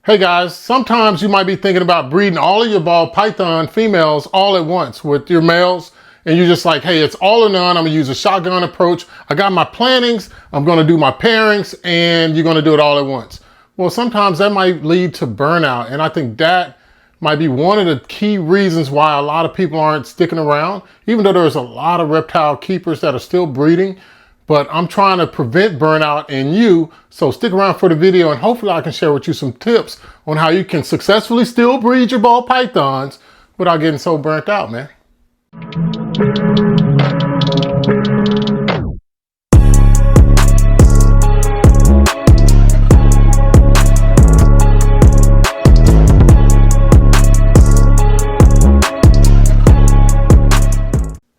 Hey guys, sometimes you might be thinking about breeding all of your ball python females all at once with your males, and you're just like, hey, it's all or none. I'm gonna use a shotgun approach. I got my plantings, I'm gonna do my pairings, and you're gonna do it all at once. Well, sometimes that might lead to burnout, and I think that might be one of the key reasons why a lot of people aren't sticking around, even though there's a lot of reptile keepers that are still breeding. But I'm trying to prevent burnout in you, so stick around for the video and hopefully I can share with you some tips on how you can successfully still breed your ball pythons without getting so burnt out, man.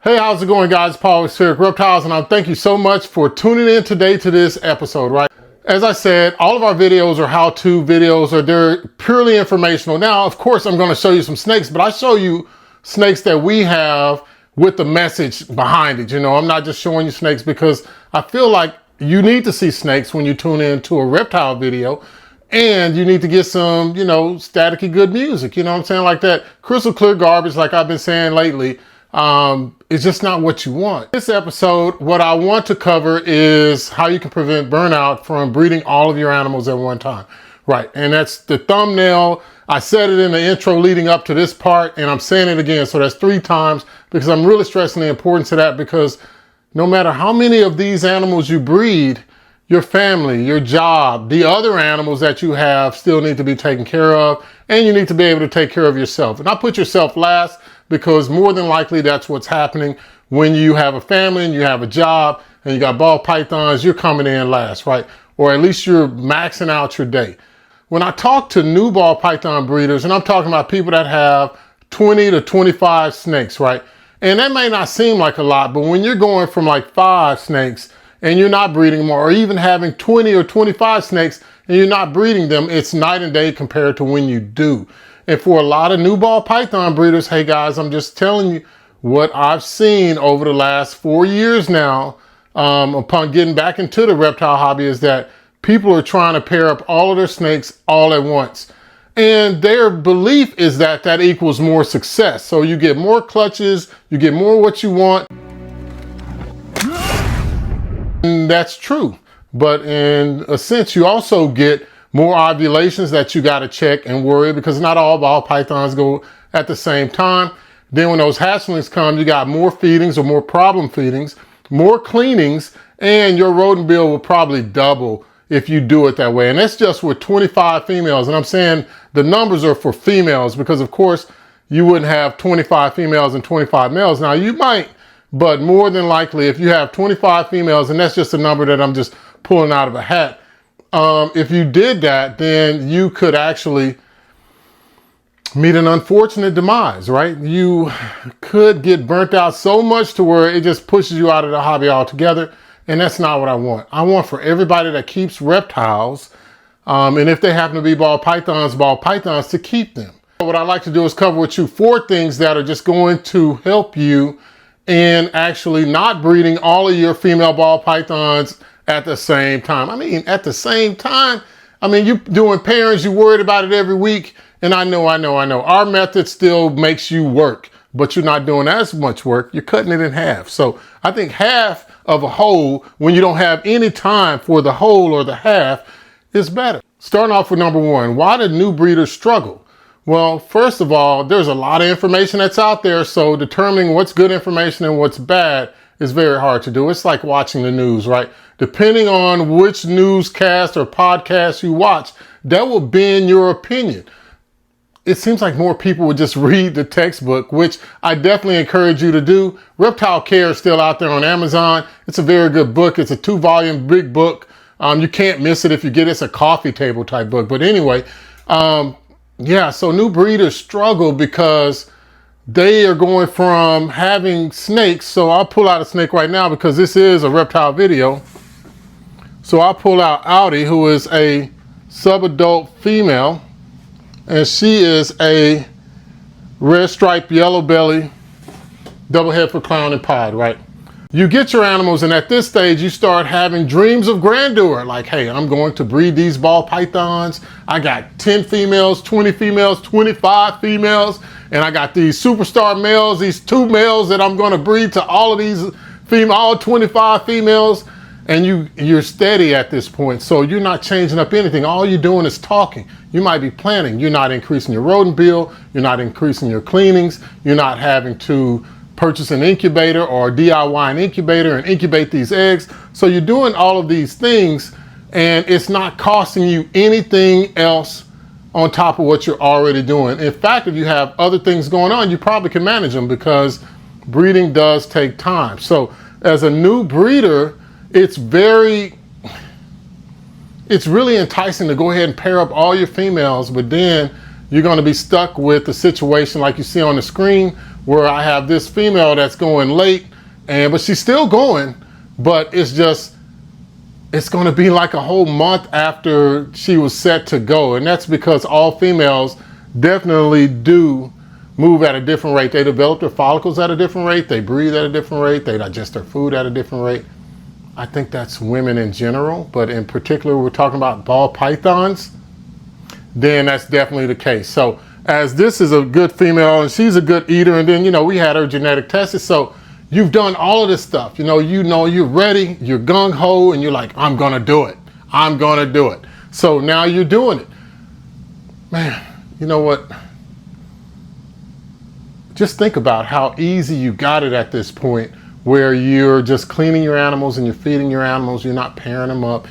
Hey, how's it going, guys? Paul with Spheric Reptiles, and I thank you so much for tuning in today to this episode, right? As I said, all of our videos are how-to videos, or they're purely informational. Now, of course, I'm going to show you some snakes, but I show you snakes that we have with the message behind it. You know, I'm not just showing you snakes because I feel like you need to see snakes when you tune in to a reptile video, and you need to get some, you know, staticky good music. You know what I'm saying? Like that crystal clear garbage, like I've been saying lately. It's just not what you want. This episode, what I want to cover is how you can prevent burnout from breeding all of your animals at one time. Right, and that's the thumbnail. I said it in the intro leading up to this part, and I'm saying it again, so that's 3 times, because I'm really stressing the importance of that, because no matter how many of these animals you breed, your family, your job, the other animals that you have still need to be taken care of, and you need to be able to take care of yourself. And not put yourself last, because more than likely that's what's happening when you have a family and you have a job and you got ball pythons, you're coming in last, right? Or at least you're maxing out your day. When I talk to new ball python breeders, and I'm talking about people that have 20 to 25 snakes, right? And that may not seem like a lot, but when you're going from like 5 snakes and you're not breeding them, or even having 20 or 25 snakes and you're not breeding them, it's night and day compared to when you do. And for a lot of new ball python breeders, hey guys, I'm just telling you what I've seen over the last 4 years now, upon getting back into the reptile hobby, is that people are trying to pair up all of their snakes all at once. And their belief is that that equals more success. So you get more clutches, you get more what you want. And that's true. But in a sense, you also get more ovulations that you got to check and worry, because not all ball pythons go at the same time. Then when those hatchlings come, you got more feedings or more problem feedings, more cleanings, and your rodent bill will probably double if you do it that way. And that's just with 25 females. And I'm saying the numbers are for females because, of course, you wouldn't have 25 females and 25 males. Now, you might, but more than likely, if you have 25 females, and that's just a number that I'm just pulling out of a hat, if you did that, then you could actually meet an unfortunate demise, right? You could get burnt out so much to where it just pushes you out of the hobby altogether. And that's not what I want. I want for everybody that keeps reptiles, and if they happen to be ball pythons, to keep them. What I like to do is cover with you 4 things that are just going to help you in actually not breeding all of your female ball pythons at the same time. I mean, at the same time, I mean, you doing pairings, you worried about it every week. And I know. Our method still makes you work, but you're not doing as much work. You're cutting it in half. So I think half of a whole, when you don't have any time for the whole or the half, is better. Starting off with number 1, why do new breeders struggle? Well, first of all, there's a lot of information that's out there. So determining what's good information and what's bad is very hard to do. It's like watching the news, right? Depending on which newscast or podcast you watch, that will bend your opinion. It seems like more people would just read the textbook, which I definitely encourage you to do. Reptile Care is still out there on Amazon. It's a very good book. It's a 2-volume big book. You can't miss it if you get it. It's a coffee table type book. But anyway, yeah, so new breeders struggle because they are going from having snakes. So I'll pull out a snake right now because this is a reptile video. So I'll pull out Audi, who is a subadult female, and she is a red stripe, yellow belly, double head for clown and pod, right? You get your animals, and at this stage, you start having dreams of grandeur. Like, hey, I'm going to breed these ball pythons. I got 10 females, 20 females, 25 females, and I got these superstar males, these 2 males that I'm going to breed to all of these all 25 females. And you're steady at this point. So you're not changing up anything. All you're doing is talking. You might be planning. You're not increasing your rodent bill. You're not increasing your cleanings. You're not having to purchase an incubator or DIY an incubator and incubate these eggs. So you're doing all of these things, and it's not costing you anything else on top of what you're already doing. In fact, if you have other things going on, you probably can manage them, because breeding does take time. So as a new breeder, it's really enticing to go ahead and pair up all your females, but then you're going to be stuck with the situation like you see on the screen, where I have this female that's going late, but she's still going, but it's going to be like a whole month after she was set to go. And that's because all females definitely do move at a different rate. They develop their follicles at a different rate. They breathe at a different rate. They digest their food at a different rate. I think that's women in general, but in particular, we're talking about ball pythons, then that's definitely the case. So as this is a good female and she's a good eater, and then, we had her genetic tested. So you've done all of this stuff, you're ready, you're gung-ho, and you're like, I'm gonna do it. I'm gonna do it. So now you're doing it. Man, you know what? Just think about how easy you got it at this point, where you're just cleaning your animals and you're feeding your animals. You're not pairing them up,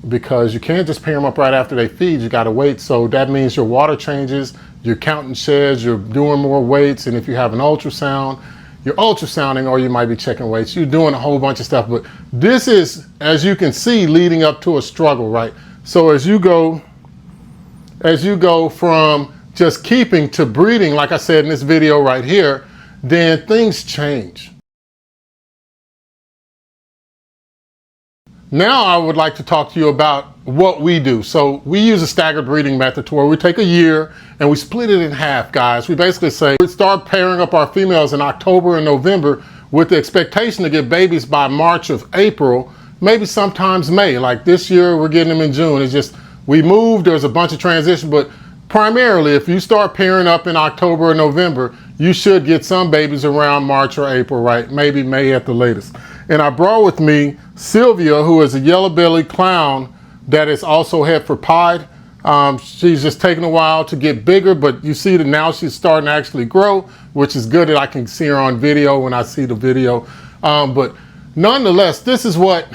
because you can't just pair them up right after they feed. You got to wait. So that means your water changes, you're counting sheds, you're doing more weights. And if you have an ultrasound, you're ultrasounding, or you might be checking weights. You're doing a whole bunch of stuff. But this is, as you can see, leading up to a struggle, right? So as you go from just keeping to breeding, like I said in this video right here, then things change. Now I would like to talk to you about what we do. So we use a staggered breeding method, to where we take a year and we split it in half, guys. We basically say we start pairing up our females in October and November with the expectation to get babies by March or April, maybe sometimes May. Like this year, we're getting them in June. It's just, we moved, there's a bunch of transition, but primarily if you start pairing up in October or November, you should get some babies around March or April, right? Maybe May at the latest. And I brought with me Sylvia, who is a yellow-bellied clown that is also heifer pied. She's just taking a while to get bigger, but you see that now she's starting to actually grow, which is good that I can see her on video when I see the video. But nonetheless, this is what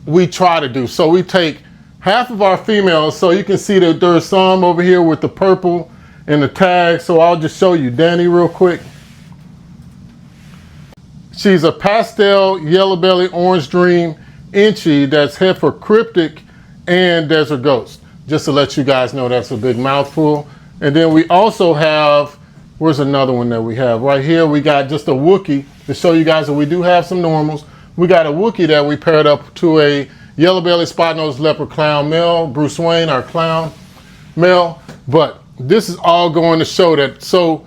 we try to do. So we take half of our females, so you can see that there's some over here with the purple and the tag. So I'll just show you Danny real quick. She's a pastel yellow belly orange dream inchy that's heifer cryptic and desert ghost. Just to let you guys know, that's a big mouthful. And then we also have, where's another one that we have? Right here, we got just a Wookiee to show you guys that we do have some normals. We got a Wookiee that we paired up to a yellow belly spot-nosed leopard clown male, Bruce Wayne, our clown male. But this is all going to show that, so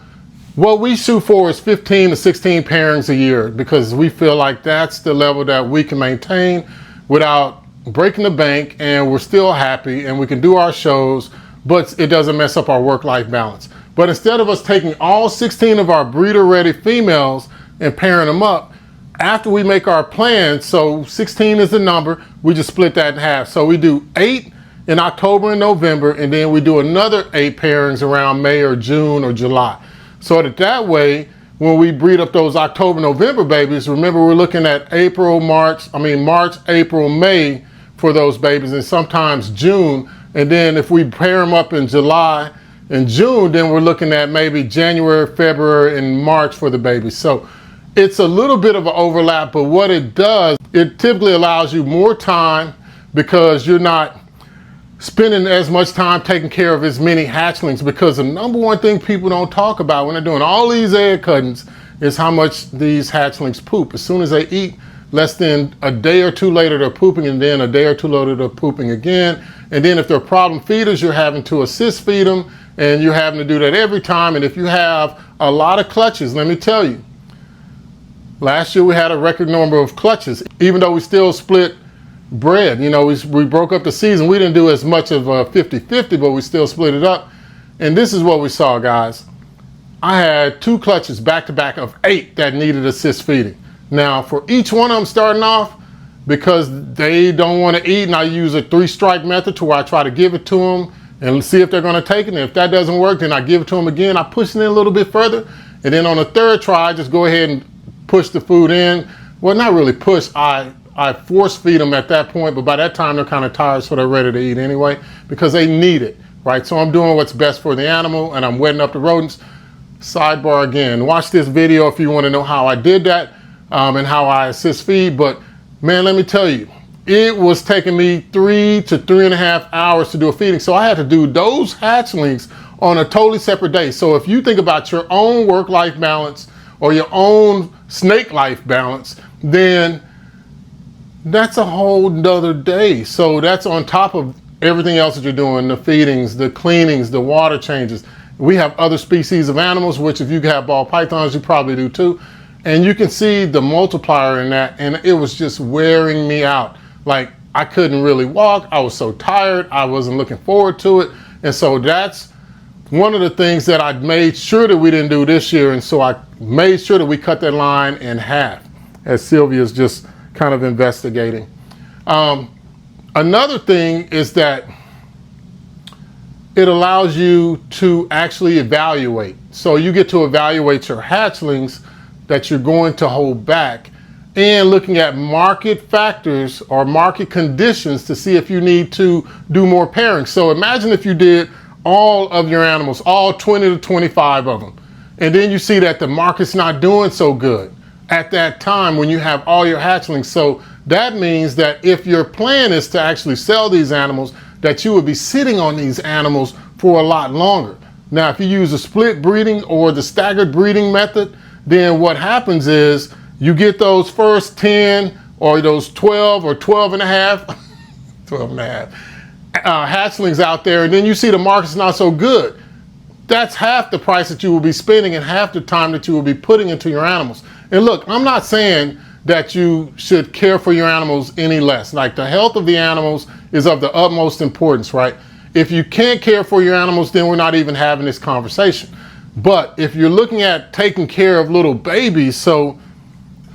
what we shoot for is 15 to 16 pairings a year, because we feel like that's the level that we can maintain without breaking the bank, and we're still happy and we can do our shows, but it doesn't mess up our work-life balance. But instead of us taking all 16 of our breeder-ready females and pairing them up, after we make our plan, so 16 is the number, we just split that in half. So we do 8 in October and November, and then we do another 8 pairings around May or June or July. So that way, when we breed up those October, November babies, remember we're looking at March, April, May for those babies, and sometimes June. And then if we pair them up in July and June, then we're looking at maybe January, February, and March for the babies. So it's a little bit of an overlap, but what it does, it typically allows you more time, because you're not spending as much time taking care of as many hatchlings, because the number one thing people don't talk about when they're doing all these egg cuttings is how much these hatchlings poop. As soon as they eat, less than a day or two later, they're pooping, and then a day or two later, they're pooping again. And then if they're problem feeders, you're having to assist feed them, and you're having to do that every time. And if you have a lot of clutches, let me tell you, Last year we had a record number of clutches, even though we still split bread. You know, we broke up the season. We didn't do as much of a 50-50, but we still split it up. And this is what we saw, guys. I had 2 clutches back to back of 8 that needed assist feeding. Now, for each one of them starting off, because they don't want to eat, and I use a 3-strike method to where I try to give it to them and see if they're going to take it. And if that doesn't work, then I give it to them again. I push it in a little bit further. And then on the 3rd try, I just go ahead and push the food in. Well, not really push. I force feed them at that point, but by that time they're kind of tired, so they're ready to eat anyway because they need it, right? So I'm doing what's best for the animal, and I'm wetting up the rodents. Sidebar again, watch this video if you want to know how I did that and how I assist feed. But man, let me tell you, it was taking me 3 to 3.5 hours to do a feeding. So I had to do those hatchlings on a totally separate day. So if you think about your own work-life balance or your own snake life balance, then that's a whole nother day. So that's on top of everything else that you're doing, the feedings, the cleanings, the water changes. We have other species of animals, which if you have ball pythons, you probably do too. And you can see the multiplier in that, and it was just wearing me out. Like, I couldn't really walk. I was so tired. I wasn't looking forward to it. And so that's one of the things that I made sure that we didn't do this year. And so I made sure that we cut that line in half, as Sylvia's just kind of investigating. Another thing is that it allows you to actually evaluate. So you get to evaluate your hatchlings that you're going to hold back and looking at market factors or market conditions to see if you need to do more pairing. So imagine if you did all of your animals, all 20 to 25 of them, and then you see that the market's not doing so good at that time when you have all your hatchlings. So that means that if your plan is to actually sell these animals, that you would be sitting on these animals for a lot longer. Now, if you use a split breeding or the staggered breeding method, then what happens is you get those first 10 or those 12 or 12 and a half, 12 and a half hatchlings out there, and then you see the market's not so good. That's half the price that you will be spending and half the time that you will be putting into your animals. And look, I'm not saying that you should care for your animals any less. Like, the health of the animals is of the utmost importance, right? If you can't care for your animals, then we're not even having this conversation. But if you're looking at taking care of little babies, so,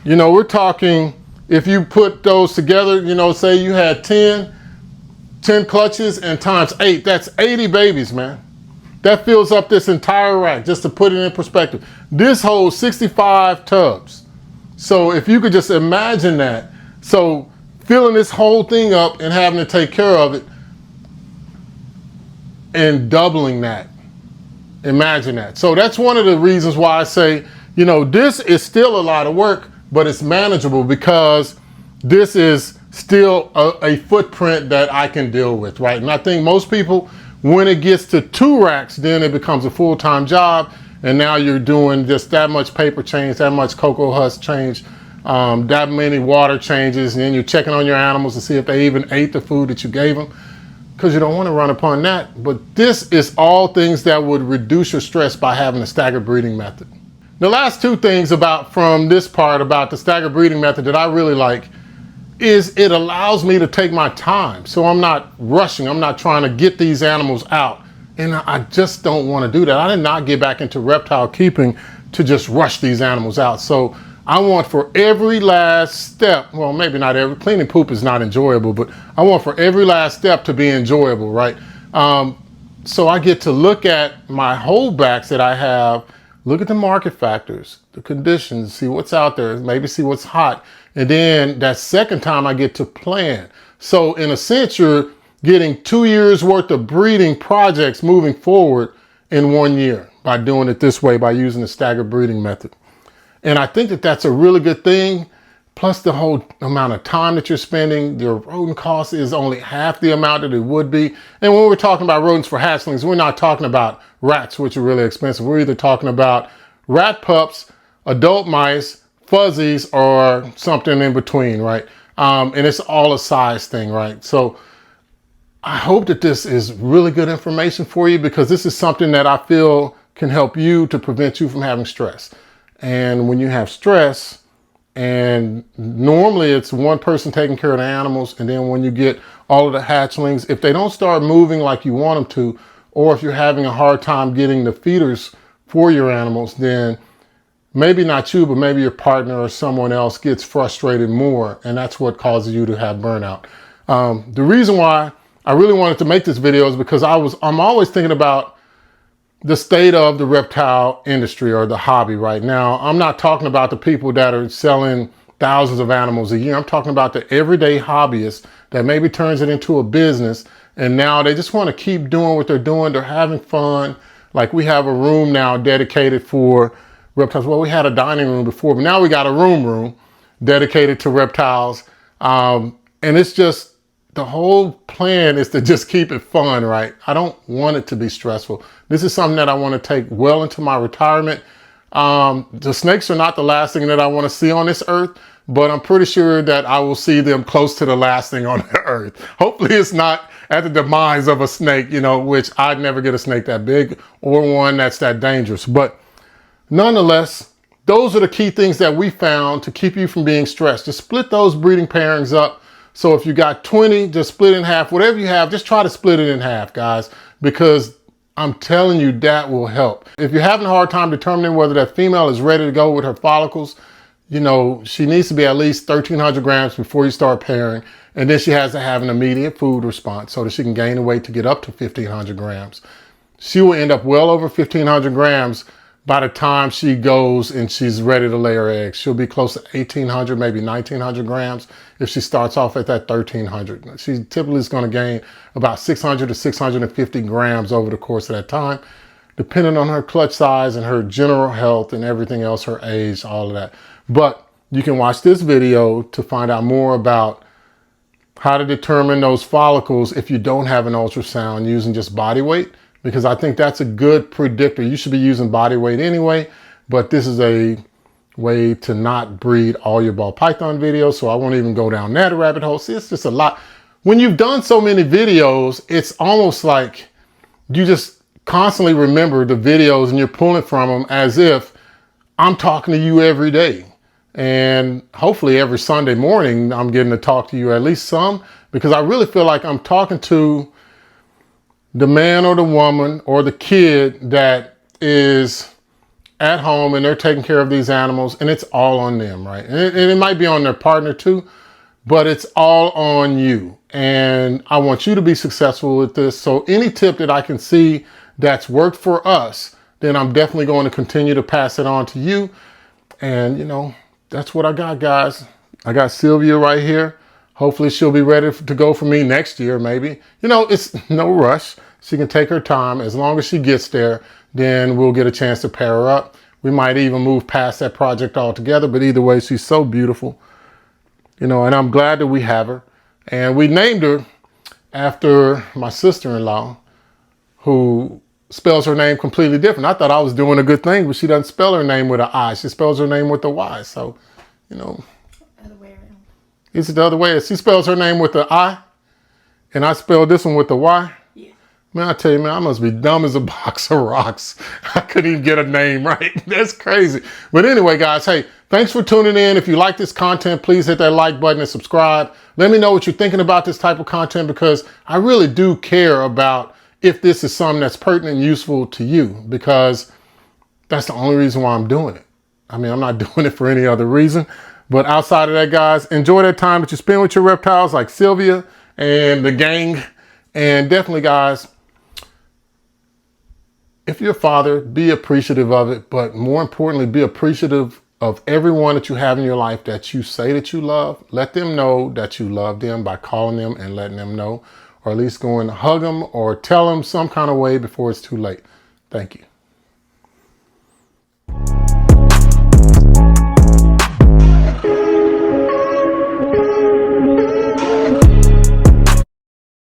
you know, we're talking, if you put those together, you know, say you had 10 clutches and times 8, that's 80 babies, man. That fills up this entire rack, just to put it in perspective. This holds 65 tubs. So if you could just imagine that. So filling this whole thing up and having to take care of it and doubling that. Imagine that. So that's one of the reasons why I say, you know, this is still a lot of work, but it's manageable because this is still a footprint that I can deal with, right? And I think most people, when it gets to 2 racks, then it becomes a full-time job. And now you're doing just that much paper change, that much cocoa husk change, that many water changes, and then you're checking on your animals to see if they even ate the food that you gave them, because you don't want to run upon that. But this is all things that would reduce your stress by having a staggered breeding method. The last 2 things from this part about the staggered breeding method that I really like is it allows me to take my time. So I'm not rushing. I'm not trying to get these animals out. And I just don't want to do that. I did not get back into reptile keeping to just rush these animals out. So I want for every last step, well, maybe not every, cleaning poop is not enjoyable, but I want for every last step to be enjoyable, right? So I get to look at my holdbacks that I have, look at the market factors, the conditions, see what's out there, maybe see what's hot. And then that second time I get to plan. So in a sense, you're getting 2 years worth of breeding projects moving forward in 1 year by doing it this way, by using the staggered breeding method. And I think that that's a really good thing. Plus the whole amount of time that you're spending, your rodent cost is only half the amount that it would be. And when we're talking about rodents for hatchlings, we're not talking about rats, which are really expensive. We're either talking about rat pups, adult mice, fuzzies, or something in between, right? And it's all a size thing, right? So I hope that this is really good information for you, because this is something that I feel can help you to prevent you from having stress. And when you have stress, And normally it's one person taking care of the animals. And then when you get all of the hatchlings, if they don't start moving like you want them to, or if you're having a hard time getting the feeders for your animals, then maybe not you, but maybe your partner or someone else gets frustrated more. And that's what causes you to have burnout. The reason why I really wanted to make this video is because I'm always thinking about the state of the reptile industry or the hobby right now. I'm not talking about the people that are selling thousands of animals a year. I'm talking about the everyday hobbyist that maybe turns it into a business, and now they just want to keep doing what they're doing. They're having fun. Like, we have a room now dedicated for reptiles. Well, we had a dining room before, but now we got a room dedicated to reptiles. And it's just, the whole plan is to just keep it fun, right? I don't want it to be stressful. This is something that I want to take well into my retirement. The snakes are not the last thing that I want to see on this earth, but I'm pretty sure that I will see them close to the last thing on the earth. Hopefully it's not at the demise of a snake, you know, which I'd never get a snake that big or one that's that dangerous. But nonetheless, those are the key things that we found to keep you from being stressed. Just split those breeding pairings up. So if you got 20, just split in half. Whatever you have, just try to split it in half, guys, because I'm telling you that will help. If you're having a hard time determining whether that female is ready to go with her follicles, you know, she needs to be at least 1,300 grams before you start pairing. And then she has to have an immediate food response so that she can gain the weight to get up to 1,500 grams. She will end up well over 1,500 grams by the time she goes and she's ready to lay her eggs. She'll be close to 1,800, maybe 1,900 grams if she starts off at that 1,300. She typically is going to gain about 600 to 650 grams over the course of that time, depending on her clutch size and her general health and everything else, her age, all of that. But you can watch this video to find out more about how to determine those follicles if you don't have an ultrasound using just body weight, because I think that's a good predictor. You should be using body weight anyway, but this is a way to not breed all your ball python videos, so I won't even go down that rabbit hole. See, it's just a lot. When you've done so many videos, it's almost like you just constantly remember the videos and you're pulling from them as if I'm talking to you every day. And hopefully every Sunday morning, I'm getting to talk to you at least some, because I really feel like I'm talking to the man or the woman or the kid that is at home and they're taking care of these animals, and it's all on them, right? And it might be on their partner too, but it's all on you. And I want you to be successful with this. So any tip that I can see that's worked for us, then I'm definitely going to continue to pass it on to you. And you know, that's what I got, guys. I got Sylvia right here. Hopefully she'll be ready to go for me next year, maybe. You know, it's no rush. She can take her time. As long as she gets there, then we'll get a chance to pair her up. We might even move past that project altogether, but either way, she's so beautiful. You know, and I'm glad that we have her. And we named her after my sister-in-law, who spells her name completely different. I thought I was doing a good thing, but she doesn't spell her name with an I. She spells her name with a Y. So, you know. Other way around. Is it the other way? She spells her name with the I, and I spelled this one with the Y. Yeah. Man, I tell you, man, I must be dumb as a box of rocks. I couldn't even get a name right. That's crazy. But anyway, guys, hey, thanks for tuning in. If you like this content, please hit that like button and subscribe. Let me know what you're thinking about this type of content, because I really do care about if this is something that's pertinent and useful to you, because that's the only reason why I'm doing it. I mean, I'm not doing it for any other reason. But outside of that, guys, enjoy that time that you spend with your reptiles like Sylvia and the gang. And definitely, guys, if you're a father, be appreciative of it. But more importantly, be appreciative of everyone that you have in your life that you say that you love. Let them know that you love them by calling them and letting them know, or at least going to hug them or tell them some kind of way before it's too late. Thank you.